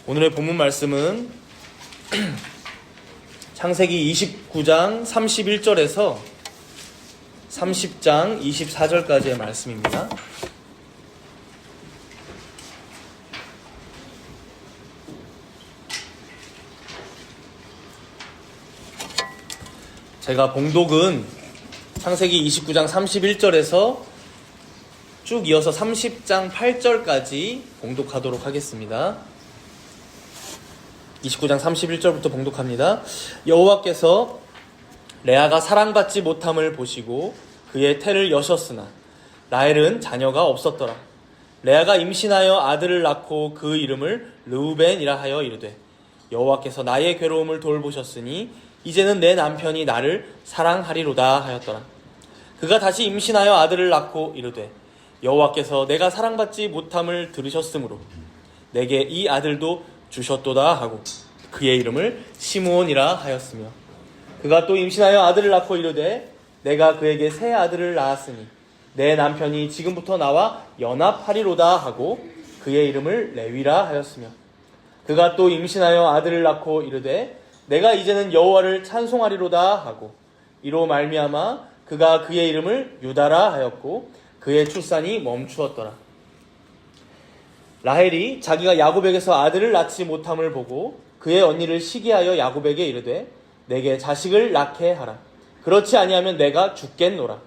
오늘의 본문 말씀은 창세기 29장 31절에서 30장 24절까지의 말씀입니다. 제가 봉독은 창세기 29장 31절에서 쭉 이어서 30장 8절까지 봉독하도록 하겠습니다. 29장 31절부터 봉독합니다. 여호와께서 레아가 사랑받지 못함을 보시고 그의 태를 여셨으나 라헬은 자녀가 없었더라. 레아가 임신하여 아들을 낳고 그 이름을 르우벤이라 하여 이르되 여호와께서 나의 괴로움을 돌보셨으니 이제는 내 남편이 나를 사랑하리로다 하였더라. 그가 다시 임신하여 아들을 낳고 이르되 여호와께서 내가 사랑받지 못함을 들으셨으므로 내게 이 아들도 주셨도다 하고 그의 이름을 시므온이라 하였으며 그가 또 임신하여 아들을 낳고 이르되 내가 그에게 새 아들을 낳았으니 내 남편이 지금부터 나와 연합하리로다 하고 그의 이름을 레위라 하였으며 그가 또 임신하여 아들을 낳고 이르되 내가 이제는 여호와를 찬송하리로다 하고 이로 말미암아 그가 그의 이름을 유다라 하였고 그의 출산이 멈추었더라. 라헬이 자기가 야곱에게서 아들을 낳지 못함을 보고 그의 언니를 시기하여 야곱에게 이르되 내게 자식을 낳게 하라. 그렇지 아니하면 내가 죽겠노라.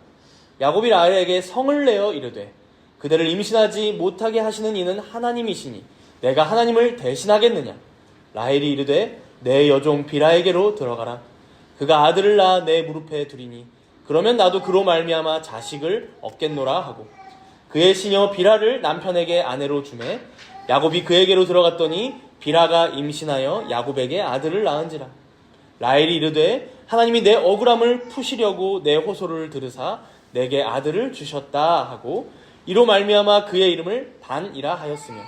야곱이 라헬에게 성을 내어 이르되 그대를 임신하지 못하게 하시는 이는 하나님이시니 내가 하나님을 대신하겠느냐. 라헬이 이르되 내 여종 빌하에게로 들어가라. 그가 아들을 낳아 내 무릎에 두리니 그러면 나도 그로 말미암아 자식을 얻겠노라 하고 그의 시녀 빌하를 남편에게 아내로 주매 야곱이 그에게로 들어갔더니 빌하가 임신하여 야곱에게 아들을 낳은지라. 라헬이 이르되 하나님이 내 억울함을 푸시려고 내 호소를 들으사 내게 아들을 주셨다 하고 이로 말미암아 그의 이름을 단이라 하였으며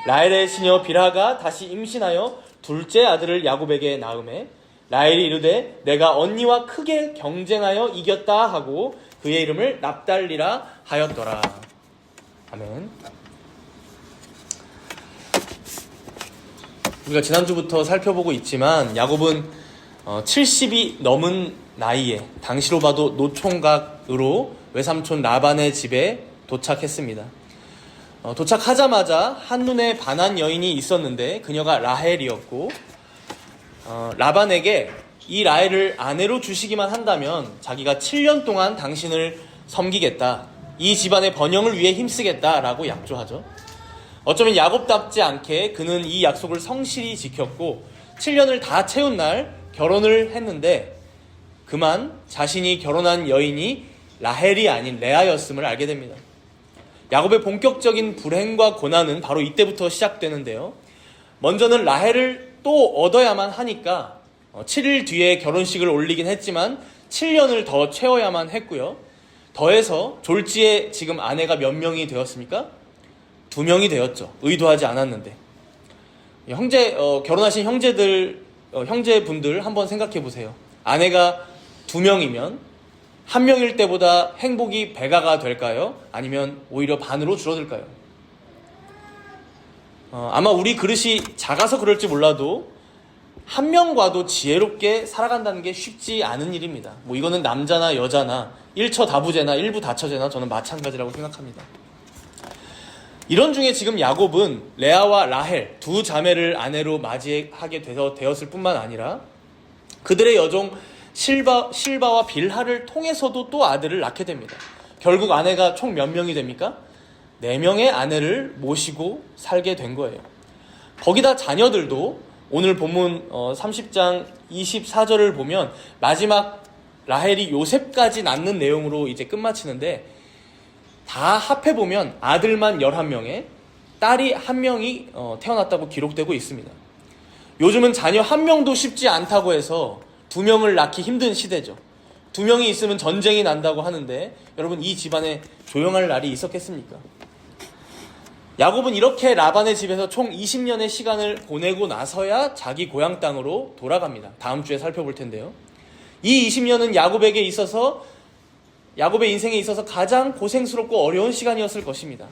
라헬의 시녀 빌하가 다시 임신하여 둘째 아들을 야곱에게 낳음에 라헬이 이르되 내가 언니와 크게 경쟁하여 이겼다 하고 그의 이름을 납달리라 하였더라. 아멘. 우리가 지난주부터 살펴보고 있지만 야곱은 70이 넘은 나이에 당시로 봐도 노총각으로 외삼촌 라반의 집에 도착했습니다. 도착하자마자 한눈에 반한 여인이 있었는데 그녀가 라헬이었고 라반에게 이 라헬을 아내로 주시기만 한다면 자기가 7년 동안 당신을 섬기겠다. 이 집안의 번영을 위해 힘쓰겠다라고 약조하죠. 어쩌면 야곱답지 않게 그는 이 약속을 성실히 지켰고 7년을 다 채운 날 결혼을 했는데 그만 자신이 결혼한 여인이 라헬이 아닌 레아였음을 알게 됩니다. 야곱의 본격적인 불행과 고난은 바로 이때부터 시작되는데요. 먼저는 라헬을 또 얻어야만 하니까 7일 뒤에 결혼식을 올리긴 했지만 7년을 더 채워야만 했고요. 더해서 졸지에 지금 아내가 몇 명이 되었습니까? 2명이 되었죠. 의도하지 않았는데. 결혼하신 형제분들 한번 생각해 보세요. 아내가 2명이면 1명일 때보다 행복이 배가가 될까요? 아니면 오히려 반으로 줄어들까요? 아마 우리 그릇이 작아서 그럴지 몰라도 한 명과도 지혜롭게 살아간다는 게 쉽지 않은 일입니다. 이거는 남자나 여자나 일처다부제나 일부다처제나 저는 마찬가지라고 생각합니다. 이런 중에 지금 야곱은 레아와 라헬 두 자매를 아내로 맞이하게 되었을 뿐만 아니라 그들의 여종 실바와 빌하를 통해서도 또 아들을 낳게 됩니다. 결국 아내가 총 몇 명이 됩니까? 4명의 아내를 모시고 살게 된 거예요. 거기다 자녀들도 오늘 본문 30장 24절을 보면 마지막 라헬이 요셉까지 낳는 내용으로 이제 끝마치는데 다 합해보면 아들만 11명에 딸이 1명이 태어났다고 기록되고 있습니다. 요즘은 자녀 1명도 쉽지 않다고 해서 2명을 낳기 힘든 시대죠. 2명이 있으면 전쟁이 난다고 하는데 여러분 이 집안에 조용할 날이 있었겠습니까? 야곱은 이렇게 라반의 집에서 총 20년의 시간을 보내고 나서야 자기 고향 땅으로 돌아갑니다. 다음 주에 살펴볼 텐데요. 이 20년은 야곱의 인생에 있어서 가장 고생스럽고 어려운 시간이었을 것입니다.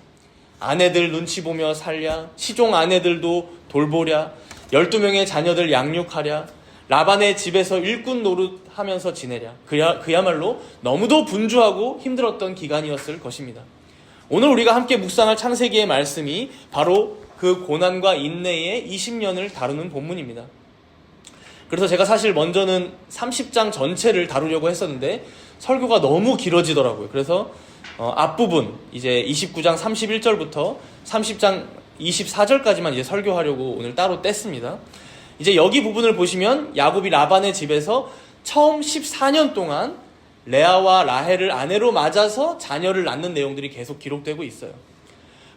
아내들 눈치 보며 살랴, 시종 아내들도 돌보랴, 12명의 자녀들 양육하랴, 라반의 집에서 일꾼 노릇하면서 지내랴. 그야말로 너무도 분주하고 힘들었던 기간이었을 것입니다. 오늘 우리가 함께 묵상할 창세기의 말씀이 바로 그 고난과 인내의 20년을 다루는 본문입니다. 그래서 제가 사실 먼저는 30장 전체를 다루려고 했었는데 설교가 너무 길어지더라고요. 그래서 앞부분 이제 29장 31절부터 30장 24절까지만 이제 설교하려고 오늘 따로 뗐습니다. 이제 여기 부분을 보시면 야곱이 라반의 집에서 처음 14년 동안 레아와 라헬을 아내로 맞아서 자녀를 낳는 내용들이 계속 기록되고 있어요.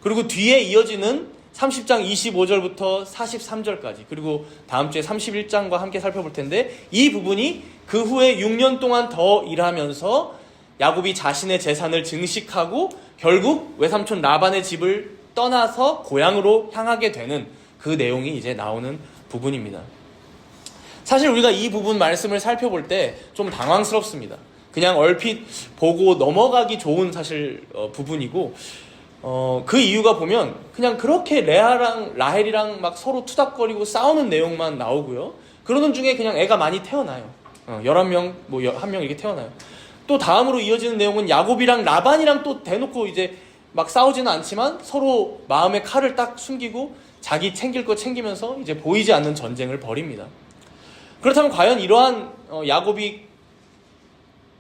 그리고 뒤에 이어지는 30장 25절부터 43절까지, 그리고 다음 주에 31장과 함께 살펴볼 텐데, 이 부분이 그 후에 6년 동안 더 일하면서 야곱이 자신의 재산을 증식하고 결국 외삼촌 라반의 집을 떠나서 고향으로 향하게 되는 그 내용이 이제 나오는 부분입니다. 사실 우리가 이 부분 말씀을 살펴볼 때 좀 당황스럽습니다. 그냥 얼핏 보고 넘어가기 좋은 사실 부분이고, 그 이유가 보면 그냥 그렇게 레아랑 라헬이랑 막 서로 투닥거리고 싸우는 내용만 나오고요. 그러는 중에 그냥 애가 많이 태어나요. 11명, 뭐 1명 이렇게 태어나요. 또 다음으로 이어지는 내용은 야곱이랑 라반이랑 또 대놓고 이제 막 싸우지는 않지만 서로 마음에 칼을 딱 숨기고 자기 챙길 거 챙기면서 이제 보이지 않는 전쟁을 벌입니다. 그렇다면 과연 이러한 야곱이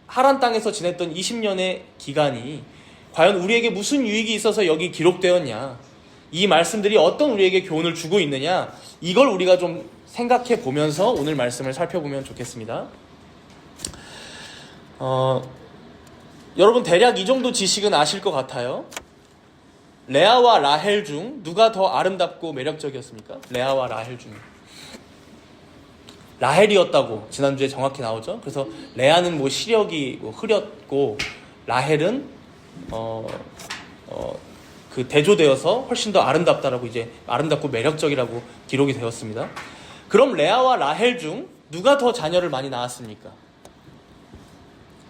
하란 땅에서 지냈던 20년의 기간이 과연 우리에게 무슨 유익이 있어서 여기 기록되었냐, 이 말씀들이 어떤 우리에게 교훈을 주고 있느냐, 이걸 우리가 좀 생각해 보면서 오늘 말씀을 살펴보면 좋겠습니다. 여러분 대략 이 정도 지식은 아실 것 같아요. 레아와 라헬 중 누가 더 아름답고 매력적이었습니까? 레아와 라헬 중 라헬이었다고 지난주에 정확히 나오죠. 그래서 레아는 뭐 시력이 뭐 흐렸고 라헬은 그 대조되어서 훨씬 더 아름답다라고, 이제 아름답고 매력적이라고 기록이 되었습니다. 그럼 레아와 라헬 중 누가 더 자녀를 많이 낳았습니까?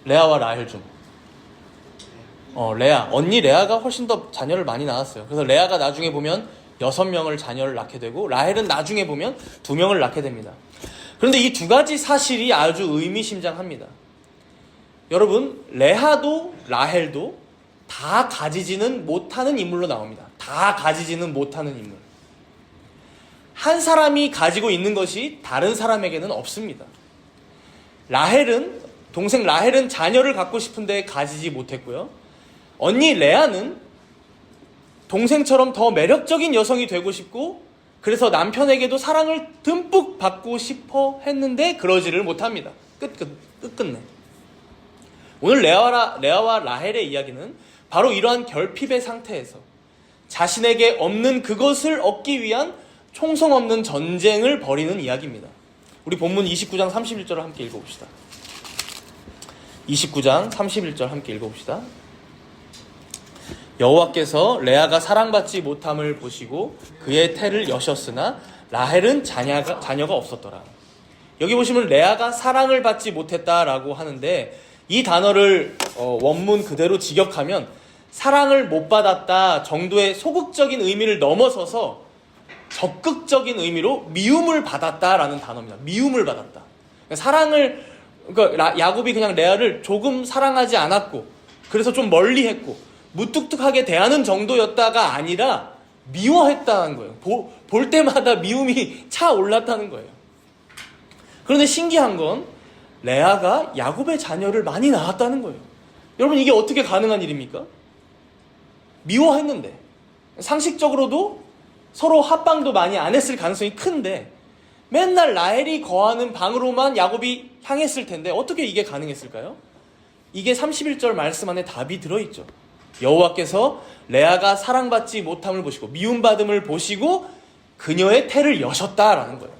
레아와 라헬 중 레아, 언니 레아가 훨씬 더 자녀를 많이 낳았어요. 그래서 레아가 나중에 보면 6명을 자녀를 낳게 되고 라헬은 나중에 보면 2명을 낳게 됩니다. 그런데 이 두 가지 사실이 아주 의미심장합니다. 여러분, 레아도 라헬도 다 가지지는 못하는 인물로 나옵니다. 다 가지지는 못하는 인물. 한 사람이 가지고 있는 것이 다른 사람에게는 없습니다. 동생 라헬은 자녀를 갖고 싶은데 가지지 못했고요. 언니 레아는 동생처럼 더 매력적인 여성이 되고 싶고, 그래서 남편에게도 사랑을 듬뿍 받고 싶어 했는데 그러지를 못합니다. 끝끝내. 오늘 레아와 라헬의 이야기는 바로 이러한 결핍의 상태에서 자신에게 없는 그것을 얻기 위한 총성 없는 전쟁을 벌이는 이야기입니다. 우리 본문 29장 31절을 함께 읽어봅시다. 29장 31절 함께 읽어봅시다. 여호와께서 레아가 사랑받지 못함을 보시고 그의 태를 여셨으나 라헬은 자녀가 없었더라. 여기 보시면 레아가 사랑을 받지 못했다라고 하는데, 이 단어를 원문 그대로 직역하면 사랑을 못 받았다 정도의 소극적인 의미를 넘어서서 적극적인 의미로 미움을 받았다라는 단어입니다. 미움을 받았다. 그러니까 야곱이 그냥 레아를 조금 사랑하지 않았고, 그래서 좀 멀리했고 무뚝뚝하게 대하는 정도였다가 아니라 미워했다는 거예요. 볼 때마다 미움이 차올랐다는 거예요. 그런데 신기한 건 레아가 야곱의 자녀를 많이 낳았다는 거예요. 여러분, 이게 어떻게 가능한 일입니까? 미워했는데, 상식적으로도 서로 합방도 많이 안 했을 가능성이 큰데 맨날 라헬이 거하는 방으로만 야곱이 향했을 텐데 어떻게 이게 가능했을까요? 이게 31절 말씀 안에 답이 들어있죠. 여호와께서 레아가 사랑받지 못함을 보시고 미움받음을 보시고 그녀의 태를 여셨다라는 거예요.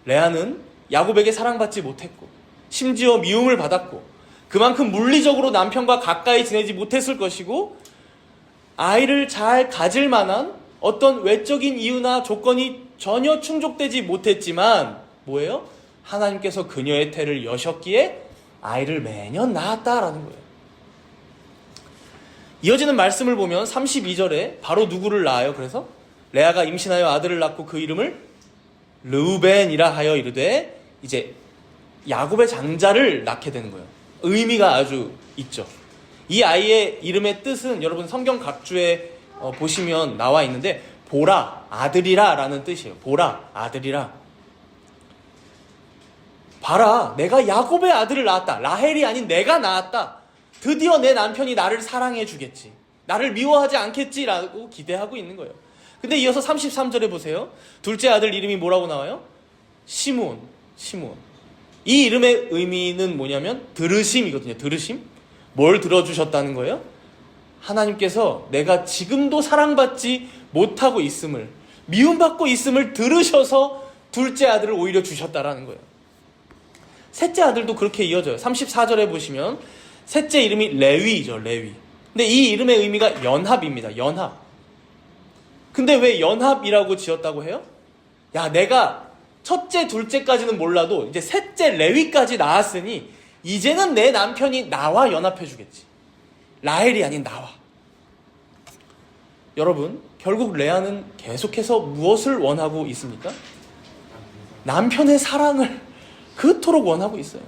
레아는 야곱에게 사랑받지 못했고 심지어 미움을 받았고 그만큼 물리적으로 남편과 가까이 지내지 못했을 것이고, 아이를 잘 가질 만한 어떤 외적인 이유나 조건이 전혀 충족되지 못했지만 뭐예요? 하나님께서 그녀의 태를 여셨기에 아이를 매년 낳았다라는 거예요. 이어지는 말씀을 보면 32절에 바로 누구를 낳아요? 그래서 레아가 임신하여 아들을 낳고 그 이름을 르우벤이라 하여 이르되 이제 야곱의 장자를 낳게 되는 거예요. 의미가 아주 있죠. 이 아이의 이름의 뜻은 여러분 성경 각주에 보시면 나와 있는데 보라, 아들이라 라는 뜻이에요. 보라, 아들이라. 봐라, 내가 야곱의 아들을 낳았다. 라헬이 아닌 내가 낳았다. 드디어 내 남편이 나를 사랑해 주겠지. 나를 미워하지 않겠지라고 기대하고 있는 거예요. 근데 이어서 33절에 보세요. 둘째 아들 이름이 뭐라고 나와요? 시므온. 이 이름의 의미는 뭐냐면 들으심이거든요. 들으심. 뭘 들어주셨다는 거예요? 하나님께서 내가 지금도 사랑받지 못하고 있음을, 미움받고 있음을 들으셔서 둘째 아들을 오히려 주셨다라는 거예요. 셋째 아들도 그렇게 이어져요. 34절에 보시면 셋째 이름이 레위죠. 레위. 근데 이 이름의 의미가 연합입니다. 연합. 근데 왜 연합이라고 지었다고 해요? 야, 내가 첫째, 둘째까지는 몰라도 이제 셋째 레위까지 낳았으니 이제는 내 남편이 나와 연합해 주겠지. 라헬이 아닌 나와. 여러분, 결국 레아는 계속해서 무엇을 원하고 있습니까? 남편의 사랑을 그토록 원하고 있어요.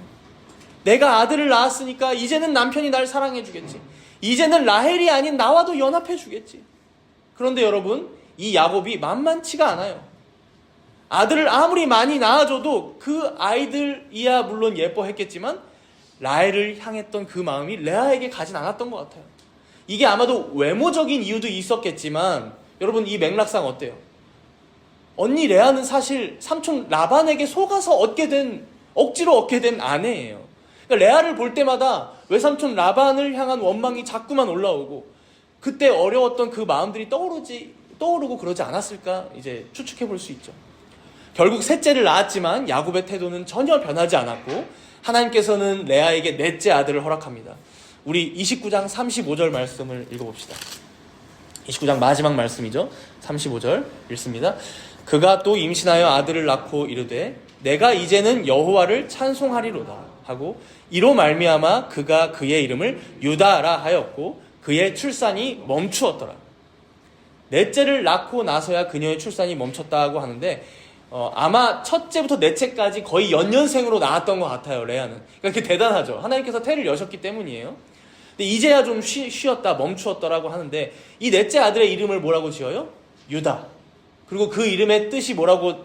내가 아들을 낳았으니까 이제는 남편이 날 사랑해 주겠지. 이제는 라헬이 아닌 나와도 연합해 주겠지. 그런데 여러분, 이 야곱이 만만치가 않아요. 아들을 아무리 많이 낳아줘도 그 아이들이야 물론 예뻐했겠지만 라헬을 향했던 그 마음이 레아에게 가진 않았던 것 같아요. 이게 아마도 외모적인 이유도 있었겠지만 여러분, 이 맥락상 어때요? 언니 레아는 사실 삼촌 라반에게 속아서 억지로 얻게 된 아내예요. 그러니까 레아를 볼 때마다 외삼촌 라반을 향한 원망이 자꾸만 올라오고 그때 어려웠던 그 마음들이 떠오르고 그러지 않았을까 이제 추측해 볼 수 있죠. 결국 셋째를 낳았지만 야곱의 태도는 전혀 변하지 않았고 하나님께서는 레아에게 넷째 아들을 허락합니다. 우리 29장 35절 말씀을 읽어봅시다. 29장 마지막 말씀이죠. 35절 읽습니다. 그가 또 임신하여 아들을 낳고 이르되 내가 이제는 여호와를 찬송하리로다 하고 이로 말미암아 그가 그의 이름을 유다라 하였고 그의 출산이 멈추었더라. 넷째를 낳고 나서야 그녀의 출산이 멈췄다고 하는데 아마 첫째부터 넷째까지 거의 연년생으로 낳았던 것 같아요. 레아는. 그러니까 그게 대단하죠. 하나님께서 태를 여셨기 때문이에요. 근데 이제야 좀 쉬었다 멈추었더라고 하는데 이 넷째 아들의 이름을 뭐라고 지어요? 유다. 그리고 그 이름의 뜻이 뭐라고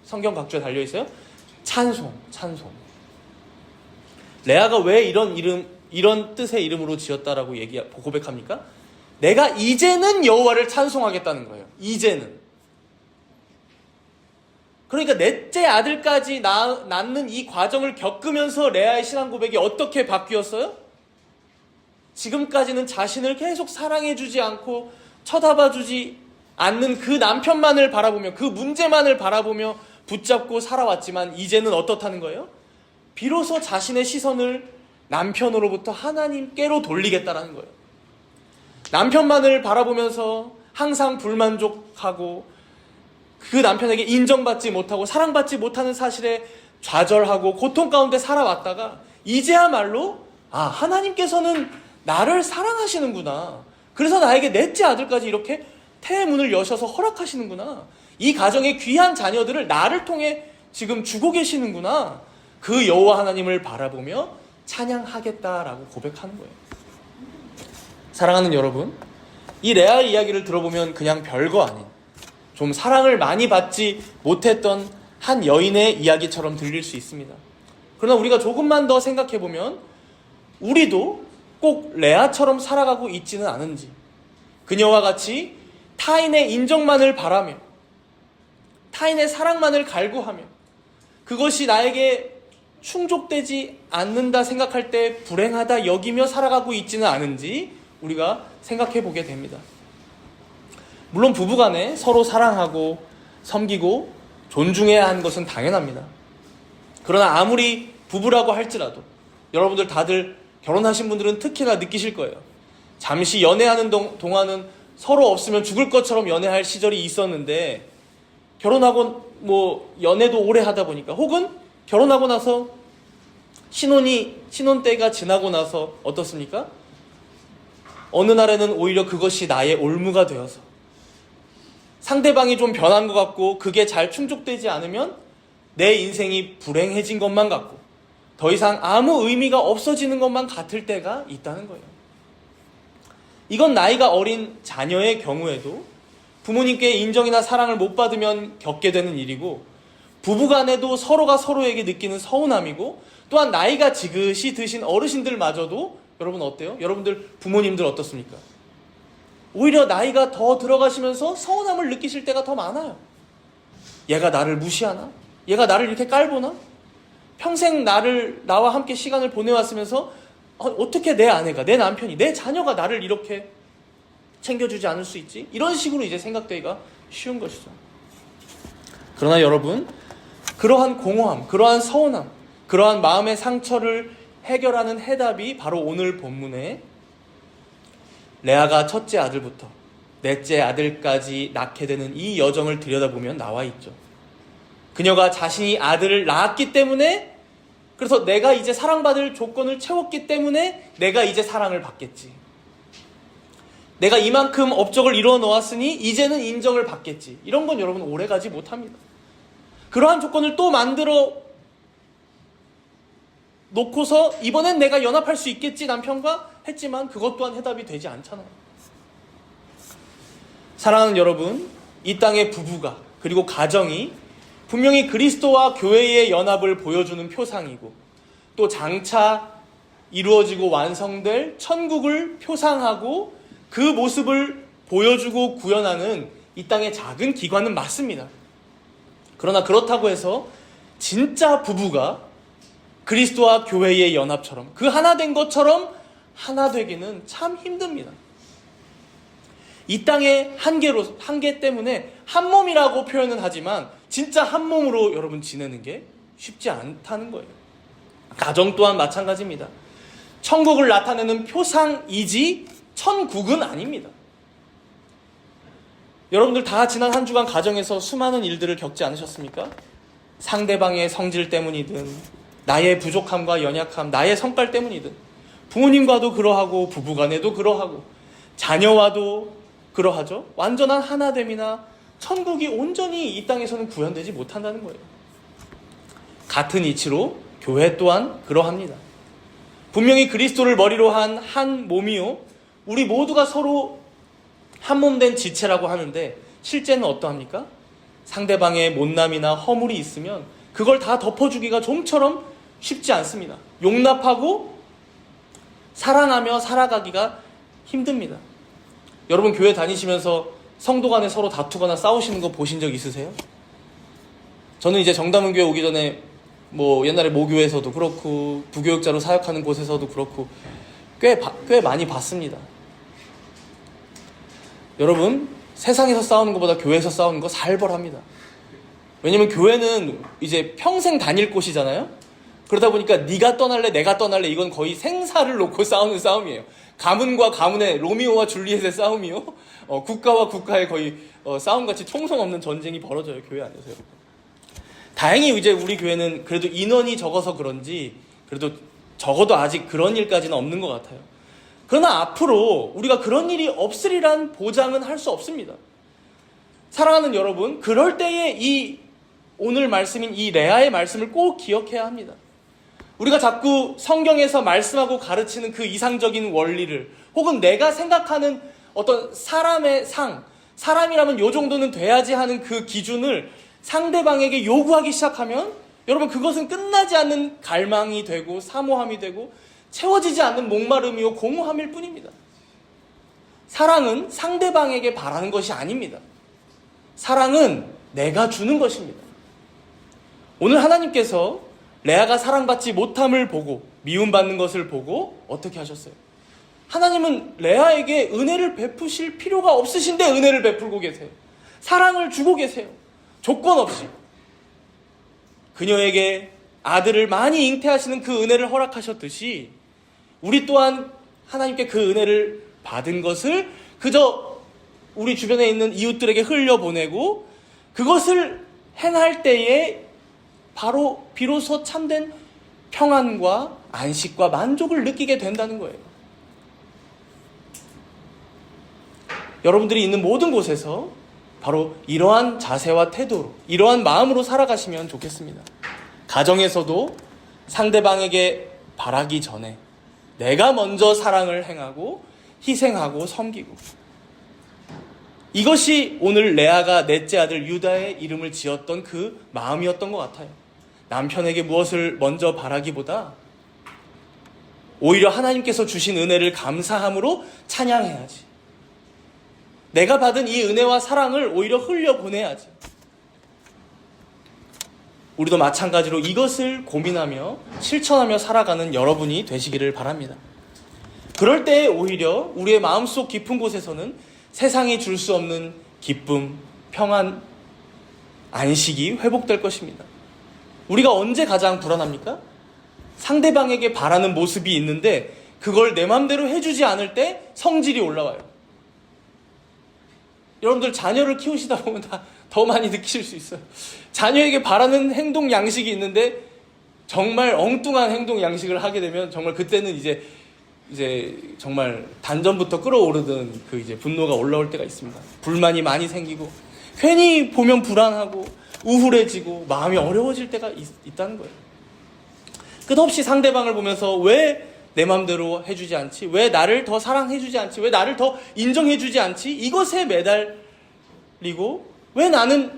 성경 각주에 달려있어요? 찬송. 레아가 왜 이런 뜻의 이름으로 지었다라고 고백합니까? 내가 이제는 여호와를 찬송하겠다는 거예요. 이제는. 그러니까 넷째 아들까지 낳는 이 과정을 겪으면서 레아의 신앙 고백이 어떻게 바뀌었어요? 지금까지는 자신을 계속 사랑해주지 않고 쳐다봐주지 않는 그 남편만을 바라보며 그 문제만을 바라보며 붙잡고 살아왔지만 이제는 어떻다는 거예요? 비로소 자신의 시선을 남편으로부터 하나님께로 돌리겠다라는 거예요. 남편만을 바라보면서 항상 불만족하고 그 남편에게 인정받지 못하고 사랑받지 못하는 사실에 좌절하고 고통 가운데 살아왔다가 이제야말로 하나님께서는 나를 사랑하시는구나. 그래서 나에게 넷째 아들까지 이렇게 태의 문을 여셔서 허락하시는구나. 이 가정의 귀한 자녀들을 나를 통해 지금 주고 계시는구나. 그 여호와 하나님을 바라보며 찬양하겠다라고 고백하는 거예요. 사랑하는 여러분, 이 레아의 이야기를 들어보면 그냥 별거 아닌 좀 사랑을 많이 받지 못했던 한 여인의 이야기처럼 들릴 수 있습니다. 그러나 우리가 조금만 더 생각해보면 우리도 꼭 레아처럼 살아가고 있지는 않은지, 그녀와 같이 타인의 인정만을 바라며 타인의 사랑만을 갈구하며 그것이 나에게 충족되지 않는다 생각할 때 불행하다 여기며 살아가고 있지는 않은지 우리가 생각해 보게 됩니다. 물론 부부간에 서로 사랑하고 섬기고 존중해야 하는 것은 당연합니다. 그러나 아무리 부부라고 할지라도 여러분들 다들 결혼하신 분들은 특히나 느끼실 거예요. 잠시 연애하는 동안은 서로 없으면 죽을 것처럼 연애할 시절이 있었는데 결혼하고 연애도 오래 하다 보니까 혹은 결혼하고 나서 신혼 때가 지나고 나서 어떻습니까? 어느 날에는 오히려 그것이 나의 올무가 되어서 상대방이 좀 변한 것 같고 그게 잘 충족되지 않으면 내 인생이 불행해진 것만 같고 더 이상 아무 의미가 없어지는 것만 같을 때가 있다는 거예요. 이건 나이가 어린 자녀의 경우에도 부모님께 인정이나 사랑을 못 받으면 겪게 되는 일이고, 부부간에도 서로가 서로에게 느끼는 서운함이고, 또한 나이가 지긋이 드신 어르신들마저도 여러분 어때요? 여러분들 부모님들 어떻습니까? 오히려 나이가 더 들어가시면서 서운함을 느끼실 때가 더 많아요. 얘가 나를 무시하나? 얘가 나를 이렇게 깔보나? 평생 나와 함께 시간을 보내왔으면서 어떻게 내 아내가, 내 남편이, 내 자녀가 나를 이렇게 챙겨주지 않을 수 있지? 이런 식으로 이제 생각되기가 쉬운 것이죠. 그러나 여러분, 그러한 공허함, 그러한 서운함, 그러한 마음의 상처를 해결하는 해답이 바로 오늘 본문에 레아가 첫째 아들부터 넷째 아들까지 낳게 되는 이 여정을 들여다보면 나와 있죠. 그녀가 자신이 아들을 낳았기 때문에, 그래서 내가 이제 사랑받을 조건을 채웠기 때문에 내가 이제 사랑을 받겠지. 내가 이만큼 업적을 이루어 놓았으니 이제는 인정을 받겠지. 이런 건 여러분 오래가지 못합니다. 그러한 조건을 또 만들어 놓고서 이번엔 내가 연합할 수 있겠지 남편과 했지만 그것 또한 해답이 되지 않잖아요. 사랑하는 여러분, 이 땅의 부부가 그리고 가정이 분명히 그리스도와 교회의 연합을 보여주는 표상이고, 또 장차 이루어지고 완성될 천국을 표상하고 그 모습을 보여주고 구현하는 이 땅의 작은 기관은 맞습니다. 그러나 그렇다고 해서 진짜 부부가 그리스도와 교회의 연합처럼, 그 하나 된 것처럼 하나 되기는 참 힘듭니다. 이 땅의 한계 때문에 한 몸이라고 표현은 하지만 진짜 한 몸으로 여러분 지내는 게 쉽지 않다는 거예요. 가정 또한 마찬가지입니다. 천국을 나타내는 표상이지 천국은 아닙니다. 여러분들 다 지난 한 주간 가정에서 수많은 일들을 겪지 않으셨습니까? 상대방의 성질 때문이든, 나의 부족함과 연약함, 나의 성깔 때문이든, 부모님과도 그러하고 부부간에도 그러하고 자녀와도 그러하죠. 완전한 하나됨이나 천국이 온전히 이 땅에서는 구현되지 못한다는 거예요. 같은 이치로 교회 또한 그러합니다. 분명히 그리스도를 머리로 한 한 몸이요, 우리 모두가 서로 한 몸 된 지체라고 하는데 실제는 어떠합니까? 상대방의 못남이나 허물이 있으면 그걸 다 덮어주기가 좀처럼 쉽지 않습니다. 용납하고 사랑하며 살아가기가 힘듭니다. 여러분 교회 다니시면서 성도 간에 서로 다투거나 싸우시는 거 보신 적 있으세요? 저는 이제 정다문교회 오기 전에 옛날에 모교에서도 그렇고 부교육자로 사역하는 곳에서도 그렇고 꽤 많이 봤습니다. 여러분, 세상에서 싸우는 것보다 교회에서 싸우는 거 살벌합니다. 왜냐면 교회는 이제 평생 다닐 곳이잖아요. 그러다 보니까 네가 떠날래 내가 떠날래 이건 거의 생사를 놓고 싸우는 싸움이에요. 가문과 가문의 로미오와 줄리엣의 싸움이요, 국가와 국가의 거의 싸움같이 총성 없는 전쟁이 벌어져요, 교회 안에서. 다행히 이제 우리 교회는 그래도 인원이 적어서 그런지 그래도 적어도 아직 그런 일까지는 없는 것 같아요. 그러나 앞으로 우리가 그런 일이 없으리란 보장은 할 수 없습니다. 사랑하는 여러분, 그럴 때에 이 오늘 말씀인 이 레아의 말씀을 꼭 기억해야 합니다. 우리가 자꾸 성경에서 말씀하고 가르치는 그 이상적인 원리를, 혹은 내가 생각하는 어떤 사람의 사람이라면 요 정도는 돼야지 하는 그 기준을 상대방에게 요구하기 시작하면 여러분 그것은 끝나지 않는 갈망이 되고 사모함이 되고 채워지지 않는 목마름이요 공허함일 뿐입니다. 사랑은 상대방에게 바라는 것이 아닙니다. 사랑은 내가 주는 것입니다. 오늘 하나님께서 레아가 사랑받지 못함을 보고, 미움받는 것을 보고 어떻게 하셨어요? 하나님은 레아에게 은혜를 베푸실 필요가 없으신데 은혜를 베풀고 계세요. 사랑을 주고 계세요. 조건 없이. 그녀에게 아들을 많이 잉태하시는 그 은혜를 허락하셨듯이 우리 또한 하나님께 그 은혜를 받은 것을 그저 우리 주변에 있는 이웃들에게 흘려보내고 그것을 행할 때에 바로 비로소 참된 평안과 안식과 만족을 느끼게 된다는 거예요. 여러분들이 있는 모든 곳에서 바로 이러한 자세와 태도로, 이러한 마음으로 살아가시면 좋겠습니다. 가정에서도 상대방에게 바라기 전에 내가 먼저 사랑을 행하고 희생하고 섬기고, 이것이 오늘 레아가 넷째 아들 유다의 이름을 지었던 그 마음이었던 것 같아요. 남편에게 무엇을 먼저 바라기보다 오히려 하나님께서 주신 은혜를 감사함으로 찬양해야지. 내가 받은 이 은혜와 사랑을 오히려 흘려보내야지. 우리도 마찬가지로 이것을 고민하며 실천하며 살아가는 여러분이 되시기를 바랍니다. 그럴 때 오히려 우리의 마음속 깊은 곳에서는 세상이 줄 수 없는 기쁨, 평안, 안식이 회복될 것입니다. 우리가 언제 가장 불안합니까? 상대방에게 바라는 모습이 있는데 그걸 내 맘대로 해주지 않을 때 성질이 올라와요. 여러분들 자녀를 키우시다 보면 더 많이 느끼실 수 있어요. 자녀에게 바라는 행동 양식이 있는데 정말 엉뚱한 행동 양식을 하게 되면 정말 그때는 이제 정말 단전부터 끌어오르던 그 이제 분노가 올라올 때가 있습니다. 불만이 많이 생기고 괜히 보면 불안하고 우울해지고 마음이 어려워질 때가 있다는 거예요. 끝없이 상대방을 보면서 왜 내 맘대로 해주지 않지? 왜 나를 더 사랑해주지 않지? 왜 나를 더 인정해주지 않지? 이것에 매달리고 왜 나는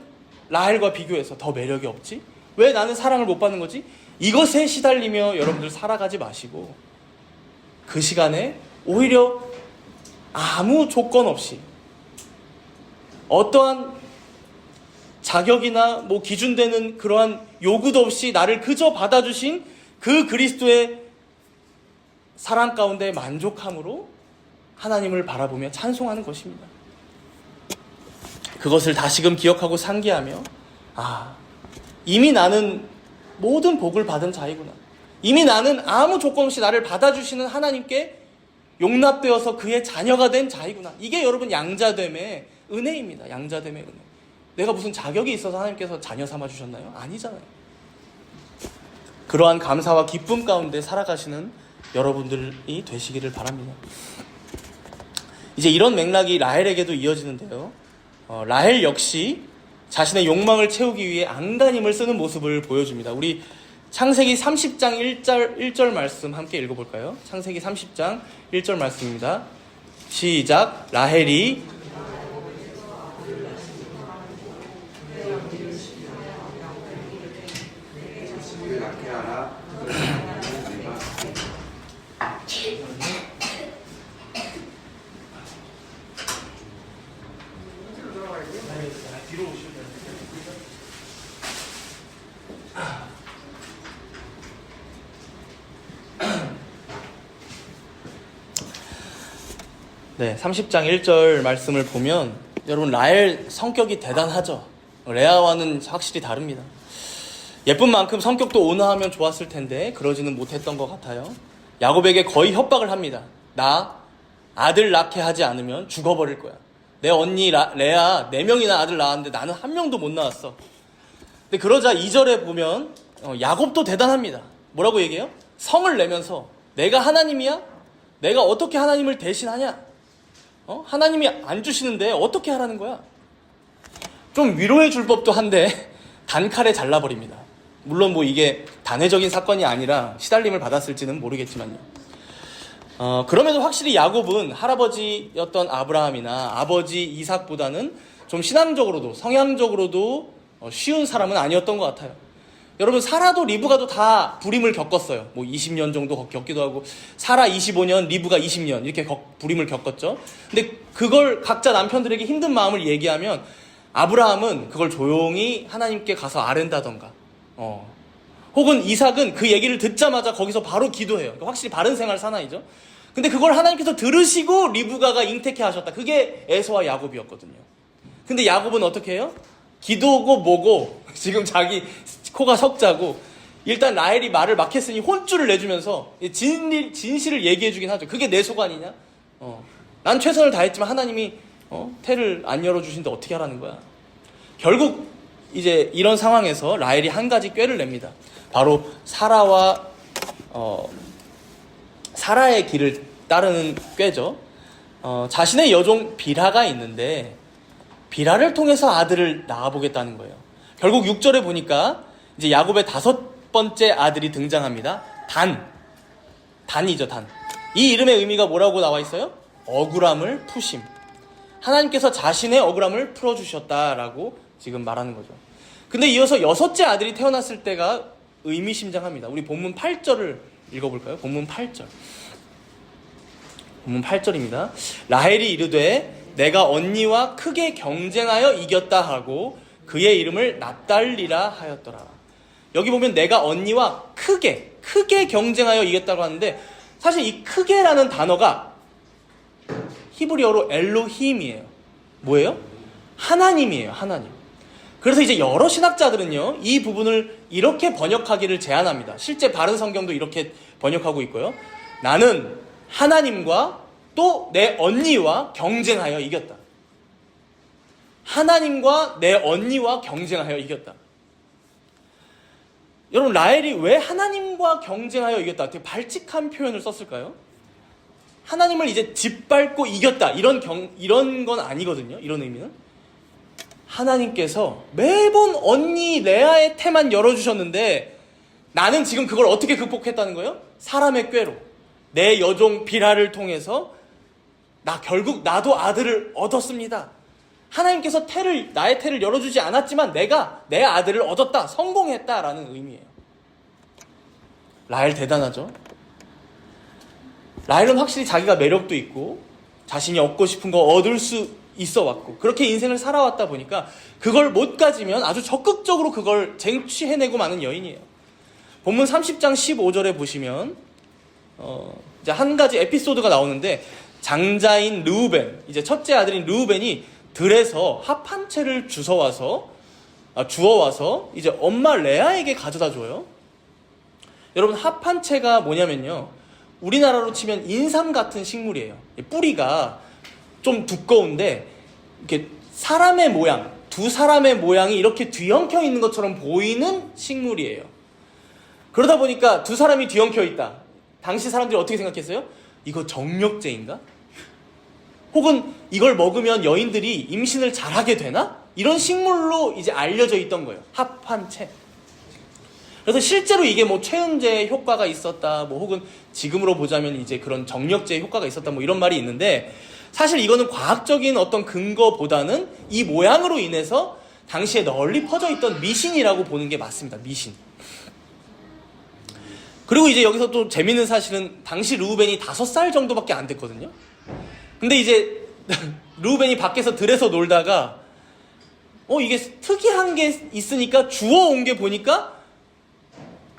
라헬과 비교해서 더 매력이 없지? 왜 나는 사랑을 못 받는 거지? 이것에 시달리며 여러분들 살아가지 마시고 그 시간에 오히려 아무 조건 없이 어떠한 자격이나 기준되는 그러한 요구도 없이 나를 그저 받아주신 그 그리스도의 사랑 가운데 만족함으로 하나님을 바라보며 찬송하는 것입니다. 그것을 다시금 기억하고 상기하며 이미 나는 모든 복을 받은 자이구나. 이미 나는 아무 조건 없이 나를 받아주시는 하나님께 용납되어서 그의 자녀가 된 자이구나. 이게 여러분 양자됨의 은혜입니다. 양자됨의 은혜. 내가 무슨 자격이 있어서 하나님께서 자녀 삼아주셨나요? 아니잖아요. 그러한 감사와 기쁨 가운데 살아가시는 여러분들이 되시기를 바랍니다. 이제 이런 맥락이 라헬에게도 이어지는데요. 라헬 역시 자신의 욕망을 채우기 위해 안간힘을 쓰는 모습을 보여줍니다. 우리 창세기 30장 1절 말씀 함께 읽어볼까요? 창세기 30장 1절 말씀입니다. 시작. 라헬이 네, 30장 1절 말씀을 보면 여러분 라헬 성격이 대단하죠. 레아와는 확실히 다릅니다. 예쁜 만큼 성격도 온화하면 좋았을 텐데 그러지는 못했던 것 같아요. 야곱에게 거의 협박을 합니다. 나 아들 낳게 하지 않으면 죽어버릴 거야. 내 언니 레아 4명이나 아들 낳았는데 나는 1명도 못 낳았어. 근데 그러자 2절에 보면 야곱도 대단합니다. 뭐라고 얘기해요? 성을 내면서 내가 하나님이야? 내가 어떻게 하나님을 대신하냐? 하나님이 안 주시는데 어떻게 하라는 거야? 좀 위로해 줄 법도 한데 단칼에 잘라버립니다. 물론 이게 단회적인 사건이 아니라 시달림을 받았을지는 모르겠지만요. 그럼에도 확실히 야곱은 할아버지였던 아브라함이나 아버지 이삭보다는 좀 신앙적으로도 성향적으로도 쉬운 사람은 아니었던 것 같아요. 여러분 사라도 리브가도 다 불임을 겪었어요. 20년 정도 겪기도 하고 사라 25년 리브가 20년 이렇게 불임을 겪었죠. 근데 그걸 각자 남편들에게 힘든 마음을 얘기하면 아브라함은 그걸 조용히 하나님께 가서 아른다던가 혹은 이삭은 그 얘기를 듣자마자 거기서 바로 기도해요. 그러니까 확실히 바른 생활 사나이죠. 근데 그걸 하나님께서 들으시고 리브가가 잉태케 하셨다. 그게 에서와 야곱이었거든요. 근데 야곱은 어떻게 해요? 기도고 뭐고 지금 자기 코가 석자고 일단 라헬이 말을 막 했으니 혼쭐을 내주면서 진실을 얘기해주긴 하죠. 그게 내 속 아니냐? 난 최선을 다했지만 하나님이 태를 안 열어주신데 어떻게 하라는 거야? 결국 이제 이런 상황에서 라헬이 한 가지 꾀를 냅니다. 바로 사라의 길을 따르는 꾀죠. 자신의 여종 비라가 있는데 비라를 통해서 아들을 낳아보겠다는 거예요. 결국 6절에 보니까 이제 야곱의 5번째 아들이 등장합니다. 단이죠, 단. 이 이름의 의미가 뭐라고 나와 있어요? 억울함을 푸심. 하나님께서 자신의 억울함을 풀어주셨다라고 지금 말하는 거죠. 근데 이어서 6째 아들이 태어났을 때가 의미심장합니다. 우리 본문 8절을 읽어볼까요? 본문 8절. 본문 8절입니다. 라헬이 이르되 내가 언니와 크게 경쟁하여 이겼다 하고 그의 이름을 납달리라 하였더라. 여기 보면 내가 언니와 크게 경쟁하여 이겼다고 하는데 사실 이 크게라는 단어가 히브리어로 엘로힘이에요. 뭐예요? 하나님이에요. 하나님. 그래서 이제 여러 신학자들은요, 이 부분을 이렇게 번역하기를 제안합니다. 실제 바른 성경도 이렇게 번역하고 있고요. 나는 하나님과 또 내 언니와 경쟁하여 이겼다. 하나님과 내 언니와 경쟁하여 이겼다. 여러분, 라헬이 왜 하나님과 경쟁하여 이겼다? 되게 발칙한 표현을 썼을까요? 하나님을 이제 짓밟고 이겼다. 이런 건 아니거든요. 이런 의미는. 하나님께서 매번 언니 레아의 태만 열어주셨는데 나는 지금 그걸 어떻게 극복했다는 거예요? 사람의 꾀로. 내 여종 비라를 통해서 결국 나도 아들을 얻었습니다. 하나님께서 나의 태를 열어주지 않았지만 내가 내 아들을 얻었다. 성공했다라는 의미예요. 라헬 대단하죠? 라헬은 확실히 자기가 매력도 있고 자신이 얻고 싶은 거 얻을 수 있어 왔고 그렇게 인생을 살아왔다 보니까 그걸 못 가지면 아주 적극적으로 그걸 쟁취해내고 마는 여인이에요. 본문 30장 15절에 보시면 이제 한 가지 에피소드가 나오는데 장자인 르우벤, 이제 첫째 아들인 르우벤이 들에서 합 한 채를 주워와서 이제 엄마 레아에게 가져다 줘요. 여러분, 합 한 채가 뭐냐면요, 우리나라로 치면 인삼 같은 식물이에요. 뿌리가 좀 두꺼운데 이렇게 사람의 모양, 두 사람의 모양이 이렇게 뒤엉켜 있는 것처럼 보이는 식물이에요. 그러다 보니까 두 사람이 뒤엉켜 있다. 당시 사람들이 어떻게 생각했어요? 이거 정력제인가? 혹은 이걸 먹으면 여인들이 임신을 잘하게 되나? 이런 식물로 이제 알려져 있던 거예요. 합 한 채. 그래서 실제로 이게 뭐 최은재 효과가 있었다, 뭐 혹은 지금으로 보자면 이제 그런 정력제 효과가 있었다, 뭐 이런 말이 있는데 사실 이거는 과학적인 어떤 근거보다는 이 모양으로 인해서 당시에 널리 퍼져 있던 미신이라고 보는 게 맞습니다. 미신. 그리고 이제 여기서 또 재밌는 사실은 당시 르우벤이 5살 정도밖에 안 됐거든요. 근데 이제 르우벤이 밖에서 들에서 놀다가 이게 특이한 게 있으니까 주워온 게 보니까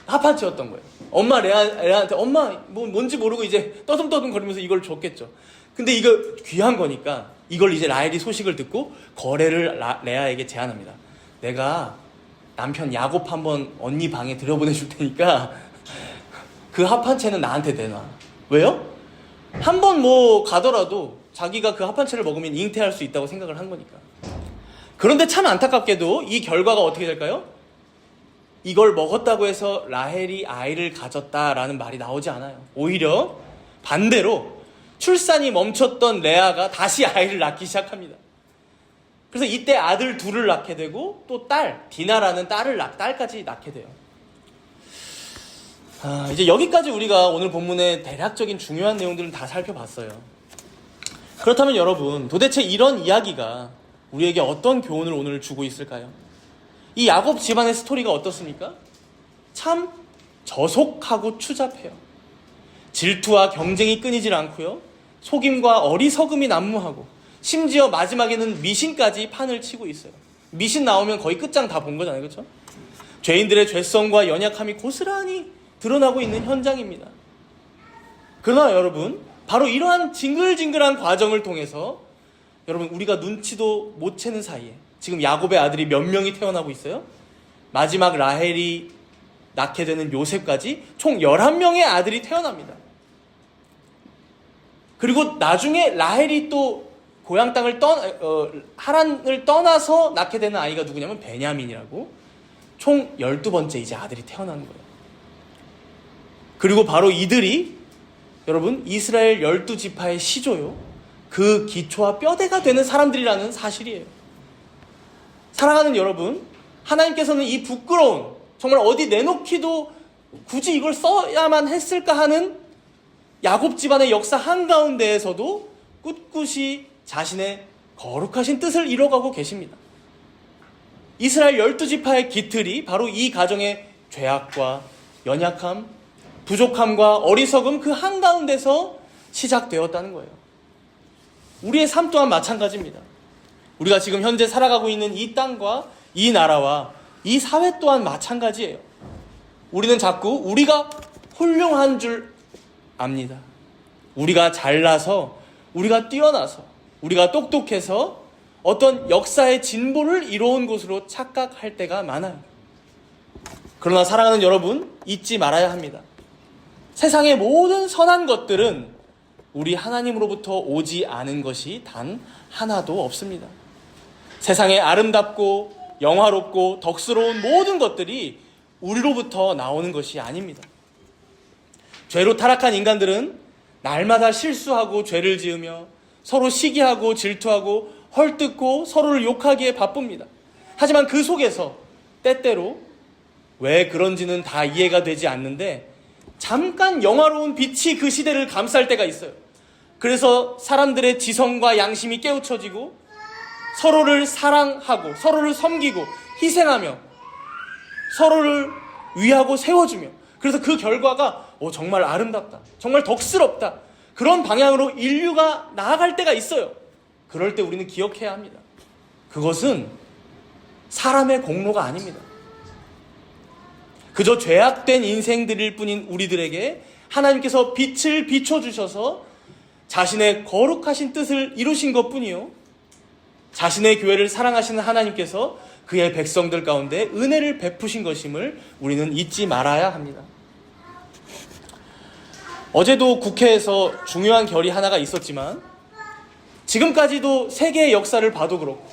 합한채였던 거예요. 엄마 레아한테 엄마 뭔지 모르고 이제 떠듬떠듬 거리면서 이걸 줬겠죠. 근데 이거 귀한 거니까 이걸 이제 라헬이 소식을 듣고 거래를 레아에게 제안합니다. 내가 남편 야곱 한번 언니 방에 들여보내줄 테니까 그 합한채는 나한테 내놔. 왜요? 한번 가더라도 자기가 그 합한채를 먹으면 잉태할 수 있다고 생각을 한 거니까. 그런데 참 안타깝게도 이 결과가 어떻게 될까요? 이걸 먹었다고 해서 라헬이 아이를 가졌다라는 말이 나오지 않아요. 오히려 반대로 출산이 멈췄던 레아가 다시 아이를 낳기 시작합니다. 그래서 이때 아들 둘을 낳게 되고 또 디나라는 딸까지 낳게 돼요. 이제 여기까지 우리가 오늘 본문의 대략적인 중요한 내용들을 다 살펴봤어요. 그렇다면 여러분, 도대체 이런 이야기가 우리에게 어떤 교훈을 오늘 주고 있을까요? 이 야곱 집안의 스토리가 어떻습니까? 참 저속하고 추잡해요. 질투와 경쟁이 끊이질 않고요. 속임과 어리석음이 난무하고 심지어 마지막에는 미신까지 판을 치고 있어요. 미신 나오면 거의 끝장 다 본 거잖아요. 그렇죠? 죄인들의 죄성과 연약함이 고스란히 드러나고 있는 현장입니다. 그러나 여러분, 바로 이러한 징글징글한 과정을 통해서 여러분, 우리가 눈치도 못 채는 사이에 지금 야곱의 아들이 몇 명이 태어나고 있어요? 마지막 라헬이 낳게 되는 요셉까지 총 11명의 아들이 태어납니다. 그리고 나중에 라헬이 또 고향 땅을 하란을 떠나서 낳게 되는 아이가 누구냐면 베냐민이라고 총 12번째 이제 아들이 태어나는 거예요. 그리고 바로 이들이 여러분 이스라엘 12지파의 시조요. 그 기초와 뼈대가 되는 사람들이라는 사실이에요. 사랑하는 여러분, 하나님께서는 이 부끄러운, 정말 어디 내놓기도 굳이 이걸 써야만 했을까 하는 야곱 집안의 역사 한가운데에서도 꿋꿋이 자신의 거룩하신 뜻을 이뤄가고 계십니다. 이스라엘 12지파의 기틀이 바로 이 가정의 죄악과 연약함, 부족함과 어리석음 그 한가운데서 시작되었다는 거예요. 우리의 삶 또한 마찬가지입니다. 우리가 지금 현재 살아가고 있는 이 땅과 이 나라와 이 사회 또한 마찬가지예요. 우리는 자꾸 우리가 훌륭한 줄 압니다. 우리가 잘나서, 우리가 뛰어나서, 우리가 똑똑해서 어떤 역사의 진보를 이뤄온 것으로 착각할 때가 많아요. 그러나 사랑하는 여러분, 잊지 말아야 합니다. 세상의 모든 선한 것들은 우리 하나님으로부터 오지 않은 것이 단 하나도 없습니다. 세상에 아름답고 영화롭고 덕스러운 모든 것들이 우리로부터 나오는 것이 아닙니다. 죄로 타락한 인간들은 날마다 실수하고 죄를 지으며 서로 시기하고 질투하고 헐뜯고 서로를 욕하기에 바쁩니다. 하지만 그 속에서 때때로 왜 그런지는 다 이해가 되지 않는데 잠깐 영화로운 빛이 그 시대를 감쌀 때가 있어요. 그래서 사람들의 지성과 양심이 깨우쳐지고 서로를 사랑하고 서로를 섬기고 희생하며 서로를 위하고 세워주며, 그래서 그 결과가 정말 아름답다, 정말 덕스럽다, 그런 방향으로 인류가 나아갈 때가 있어요. 그럴 때 우리는 기억해야 합니다. 그것은 사람의 공로가 아닙니다. 그저 죄악된 인생들일 뿐인 우리들에게 하나님께서 빛을 비춰주셔서 자신의 거룩하신 뜻을 이루신 것뿐이요, 자신의 교회를 사랑하시는 하나님께서 그의 백성들 가운데 은혜를 베푸신 것임을 우리는 잊지 말아야 합니다. 어제도 국회에서 중요한 결의 하나가 있었지만 지금까지도 세계의 역사를 봐도 그렇고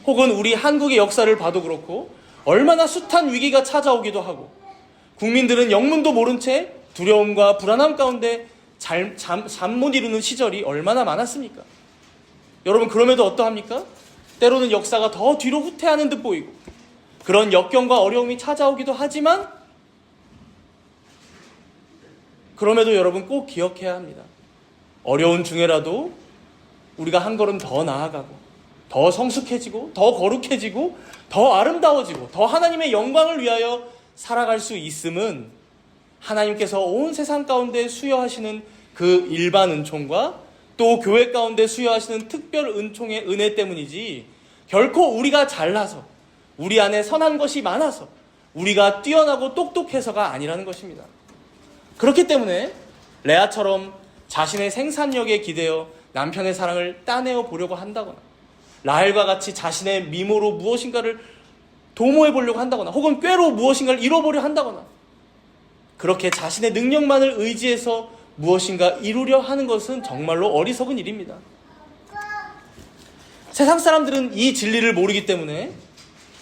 혹은 우리 한국의 역사를 봐도 그렇고 얼마나 숱한 위기가 찾아오기도 하고 국민들은 영문도 모른 채 두려움과 불안함 가운데 잠 못 이루는 시절이 얼마나 많았습니까? 여러분, 그럼에도 어떠합니까? 때로는 역사가 더 뒤로 후퇴하는 듯 보이고 그런 역경과 어려움이 찾아오기도 하지만 그럼에도 여러분 꼭 기억해야 합니다. 어려운 중에라도 우리가 한 걸음 더 나아가고 더 성숙해지고 더 거룩해지고 더 아름다워지고 더 하나님의 영광을 위하여 살아갈 수 있음은 하나님께서 온 세상 가운데 수여하시는 그 일반 은총과 또 교회 가운데 수여하시는 특별 은총의 은혜 때문이지 결코 우리가 잘나서 우리 안에 선한 것이 많아서 우리가 뛰어나고 똑똑해서가 아니라는 것입니다. 그렇기 때문에 레아처럼 자신의 생산력에 기대어 남편의 사랑을 따내어 보려고 한다거나 라헬과 같이 자신의 미모로 무엇인가를 도모해 보려고 한다거나 혹은 꾀로 무엇인가를 이뤄보려 한다거나 그렇게 자신의 능력만을 의지해서 무엇인가 이루려 하는 것은 정말로 어리석은 일입니다. 세상 사람들은 이 진리를 모르기 때문에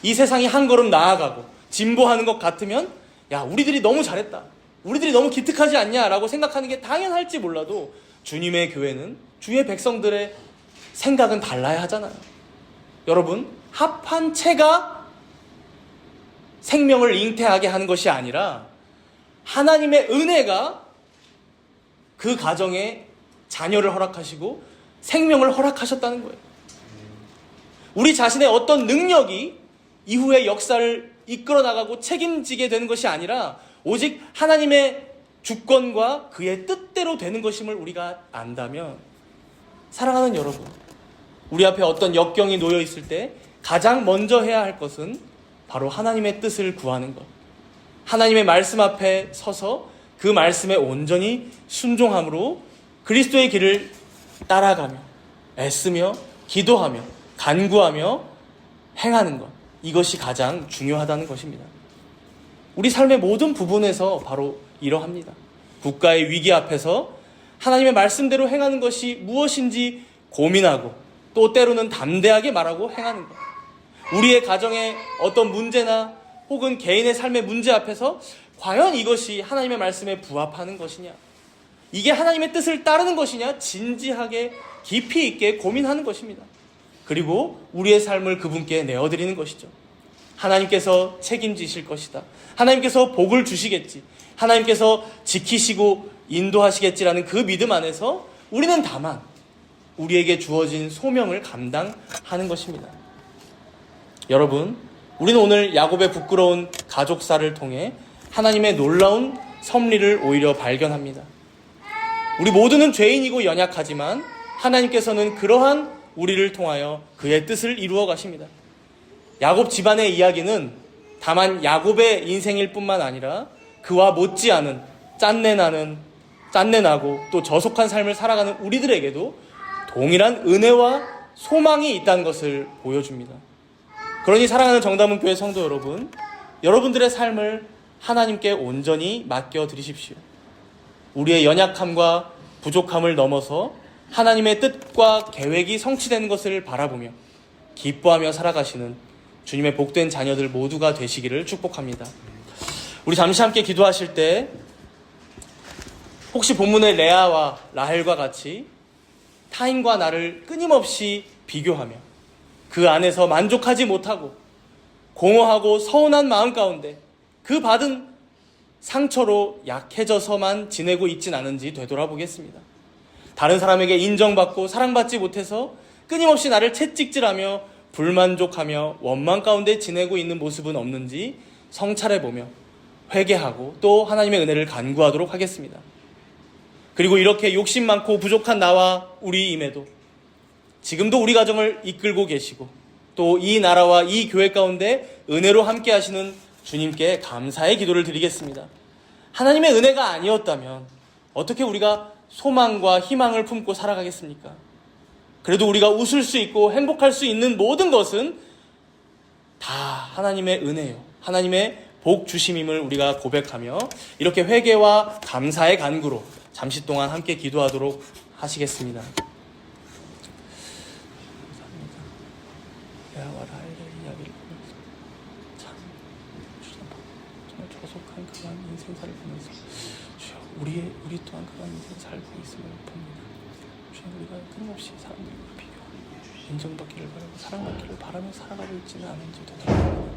이 세상이 한 걸음 나아가고 진보하는 것 같으면 야, 우리들이 너무 잘했다, 우리들이 너무 기특하지 않냐라고 생각하는 게 당연할지 몰라도 주님의 교회는 주의 백성들의 생각은 달라야 하잖아요. 여러분, 합한 채가 생명을 잉태하게 하는 것이 아니라 하나님의 은혜가 그 가정에 자녀를 허락하시고 생명을 허락하셨다는 거예요. 우리 자신의 어떤 능력이 이후의 역사를 이끌어 나가고 책임지게 되는 것이 아니라 오직 하나님의 주권과 그의 뜻대로 되는 것임을 우리가 안다면, 사랑하는 여러분, 우리 앞에 어떤 역경이 놓여 있을 때 가장 먼저 해야 할 것은 바로 하나님의 뜻을 구하는 것, 하나님의 말씀 앞에 서서 그 말씀에 온전히 순종함으로 그리스도의 길을 따라가며 애쓰며 기도하며 간구하며 행하는 것, 이것이 가장 중요하다는 것입니다. 우리 삶의 모든 부분에서 바로 이러합니다. 국가의 위기 앞에서 하나님의 말씀대로 행하는 것이 무엇인지 고민하고 또 때로는 담대하게 말하고 행하는 것, 우리의 가정의 어떤 문제나 혹은 개인의 삶의 문제 앞에서 과연 이것이 하나님의 말씀에 부합하는 것이냐, 이게 하나님의 뜻을 따르는 것이냐 진지하게 깊이 있게 고민하는 것입니다. 그리고 우리의 삶을 그분께 내어드리는 것이죠. 하나님께서 책임지실 것이다. 하나님께서 복을 주시겠지. 하나님께서 지키시고 인도하시겠지라는 그 믿음 안에서 우리는 다만 우리에게 주어진 소명을 감당하는 것입니다. 여러분, 우리는 오늘 야곱의 부끄러운 가족사를 통해 하나님의 놀라운 섭리를 오히려 발견합니다. 우리 모두는 죄인이고 연약하지만 하나님께서는 그러한 우리를 통하여 그의 뜻을 이루어 가십니다. 야곱 집안의 이야기는 다만 야곱의 인생일 뿐만 아니라 그와 못지않은 짠내나고 또 저속한 삶을 살아가는 우리들에게도 동일한 은혜와 소망이 있다는 것을 보여줍니다. 그러니 사랑하는 정다문교회 성도 여러분, 여러분들의 삶을 하나님께 온전히 맡겨드리십시오. 우리의 연약함과 부족함을 넘어서 하나님의 뜻과 계획이 성취되는 것을 바라보며 기뻐하며 살아가시는 주님의 복된 자녀들 모두가 되시기를 축복합니다. 우리 잠시 함께 기도하실 때 혹시 본문의 레아와 라헬과 같이 타인과 나를 끊임없이 비교하며 그 안에서 만족하지 못하고 공허하고 서운한 마음 가운데 그 받은 상처로 약해져서만 지내고 있진 않은지 되돌아보겠습니다. 다른 사람에게 인정받고 사랑받지 못해서 끊임없이 나를 채찍질하며 불만족하며 원망 가운데 지내고 있는 모습은 없는지 성찰해보며 회개하고 또 하나님의 은혜를 간구하도록 하겠습니다. 그리고 이렇게 욕심 많고 부족한 나와 우리임에도 지금도 우리 가정을 이끌고 계시고 또 이 나라와 이 교회 가운데 은혜로 함께 하시는 주님께 감사의 기도를 드리겠습니다. 하나님의 은혜가 아니었다면 어떻게 우리가 소망과 희망을 품고 살아가겠습니까? 그래도 우리가 웃을 수 있고 행복할 수 있는 모든 것은 다 하나님의 은혜요, 하나님의 복 주심임을 우리가 고백하며 이렇게 회개와 감사의 간구로 잠시 동안 함께 기도하도록 하시겠습니다. 레아와 라헬의 이야기를 보면서 참 정말 저속한 그런 인생사를 보면서 주여 우리 또한 그런 인생 살고 있음을 봅니다. 주여 우리가 끊임없이 사람들과 비교하고 인정받기를 바라고 사랑받기를 바라며 살아가고 있지는 않은지 되돌아봅니다.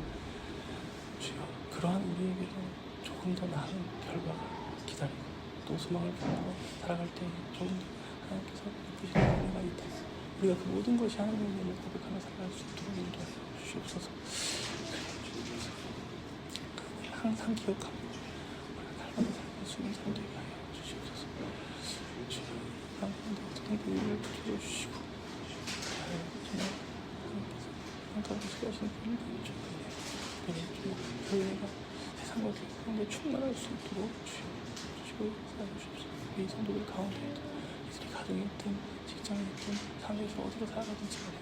주여 그러한 우리에게도 조금 더 나은 결과가 기다리고 또 소망을 가지고 살아갈 때 조금 더 하나님께서 베푸시는 은혜가 있다. 우리가 그 모든 것이 하나님의 은혜를 고백하며 살아갈 수 있도록 인도하여 주시옵소서. 항상 기억하고 우리가 날마다 살아갈 수 있는 사람 되게 하여 주시옵소서. 주여 하나님께 어떻게 우리를 붙들어 주시고 정말 하나님께서 항상 수고하시는 분을 주여 교회가 세상과 가운데 충만할 수 있도록 주시고 살아주십시오. 우리 성도들 가운데 이들이 가정에 있든 직장에 있든 사회에서 어디로 살아가든지 간에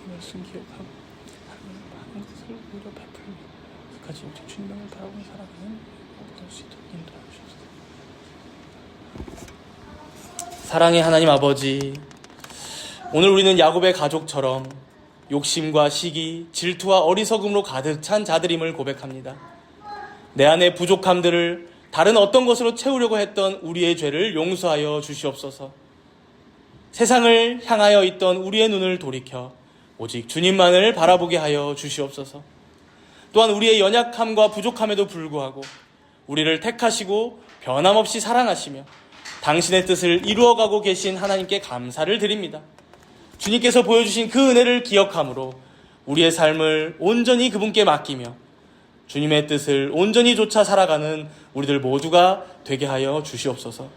이 말씀 기억하고 하나님의 많은 것을 오히려 베풀며 끝까지 오직 주님을 바라보며 살아가는 모든 수 있도록 인도하여 주옵소서. 사랑의 하나님 아버지, 오늘 우리는 야곱의 가족처럼 욕심과 시기, 질투와 어리석음으로 가득 찬 자들임을 고백합니다. 내 안의 부족함들을 다른 어떤 것으로 채우려고 했던 우리의 죄를 용서하여 주시옵소서. 세상을 향하여 있던 우리의 눈을 돌이켜 오직 주님만을 바라보게 하여 주시옵소서. 또한 우리의 연약함과 부족함에도 불구하고 우리를 택하시고 변함없이 사랑하시며 당신의 뜻을 이루어가고 계신 하나님께 감사를 드립니다. 주님께서 보여주신 그 은혜를 기억함으로 우리의 삶을 온전히 그분께 맡기며 주님의 뜻을 온전히 좇아 살아가는 우리들 모두가 되게 하여 주시옵소서.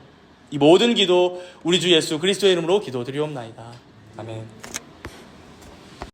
이 모든 기도 우리 주 예수 그리스도의 이름으로 기도드리옵나이다. 아멘.